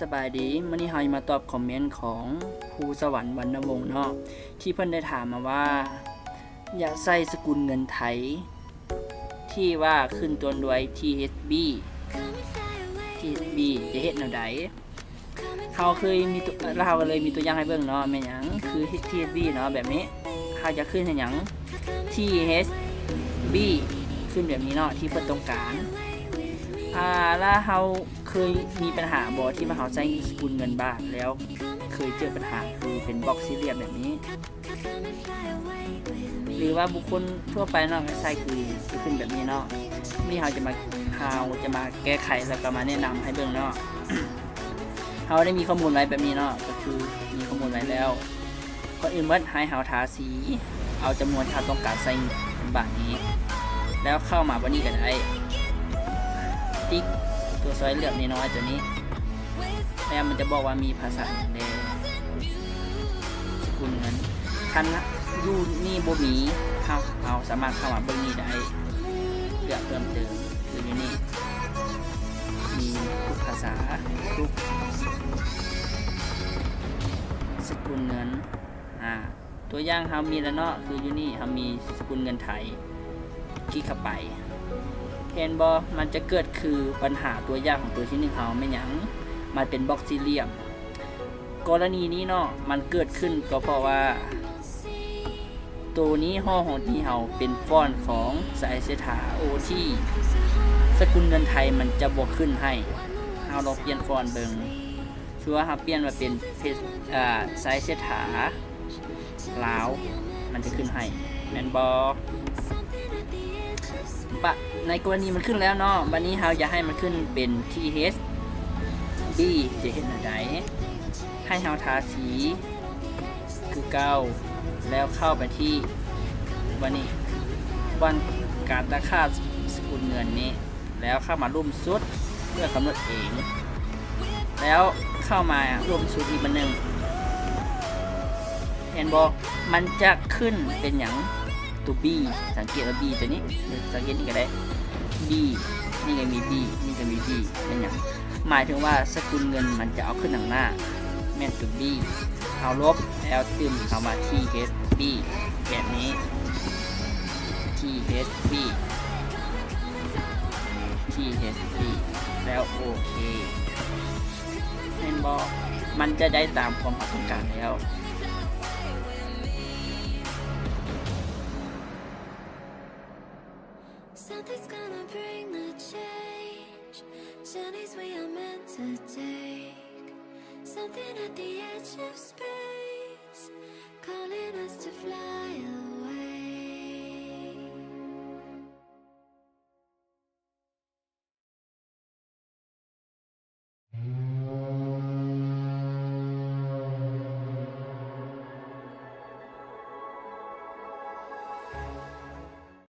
สบายดีมื้อนี้เฮามาตอบคอมเมนต์ของภูสวรรค์วรรณวงศ์เนาะที่เพิ่นได้ถามมาว่าอยากใส่สกุลเงินไทยที่ว่าขึ้นต้นด้วย THB จะเฮ็ดแนวใดเฮาเคยมีเราก็เลยมีตัวอย่างให้เบิ่งเนาะแม่นหยังคือ THB เนาะแบบนี้เฮาจะขึ้นให้หยัง THB ขึ้นแบบนี้เนาะที่เพิ่นต้องการแล้วเฮาเคยมีปัญหาบ่ที่ว่าเฮาใช้สกุลเงินบาทแล้วเคยเจอปัญหาคือเป็นบล็อกสี่เหลี่ยมแบบนี้หรือว่าบุคคลทั่วไปเนาะใช้คือขึ้นแบบนี้เนาะนี่เฮาจะมาแก้ไขแล้วก็มาแนะนำให้เบิ่งเนาะ เฮาได้มีข้อมูลไว้แบบนี้เนาะก็คือมีข้อมูลไว้แล้วก่อนอื่นเบิดให้เฮาทาสีเอาจำนวนที่ต้องการใส่เป็นบาทนี้แล้วเข้ามาบัดนี้ก็ได้ติ๊กตัวซอยเหลือบน้อยๆตัวนี้แล้วมันจะบอกว่ามีภาษาอย่างใดสกุลเงินคันอยู่นี่บ่มีเราสามารถเข้ามาเบิ่งนี้ได้เลือกเพิ่มเติมคืออยู่นี่มีทุกภาษาทุกสกุลเงินตัวอย่างเรามีแล้วเนาะคืออยู่นี่เรามีสกุลเงินไทยคลิกเข้าไปเห็นบ่มันจะเกิดคือปัญหาตัวอย่างของตัวที่1เฮาไม่หยังมันเป็นบล็อกสี่เหลี่ยมกรณีนี้เนาะมันเกิดขึ้นก็เพราะว่าตัวนี้ห้อของที่เฮาเป็นฟอนต์ของสายเสถาโอที่สกุลเงินไทยมันจะบ่ขึ้นให้เฮาลองเปลี่ยนฟอนต์เบิ่งชัวร์เฮาเปลี่ยนมาเป็นสายเสถาลาวมันจะขึ้นให้แม่นบ่ในกรณีมันขึ้นแล้วเนาะวันนี้เราจะให้มันขึ้นเป็น THB จะเห็นอะไรให้เราทาสีคือเก้าแล้วเข้าไปที่วันนี้วันการตั้งค่าสกุลเงินนี้แล้วเข้ามาร่วมสุดเพื่อกำหนดเองแล้วเข้ามาร่วมสุดอีกบันหนึ่งเห็นบอกมันจะขึ้นเป็นอย่างตัว B สังเกตว่า B ตัวนี้สังเกตนี่ก็ได้ B นี่ก็มี B นี่ก็มี B เป็นอย่างหมายถึงว่าสกุลเงินมันจะเอาขึ้นหน้าแม่นตัว B เอาลบแล้วตื่มเข้ามา THB แบบนี้ THB แล้วโอเคเห็นบอกมันจะได้ตามความต้องการแล้วSomething's gonna bring the change. Journeys we are meant to take. Something at the edge of space.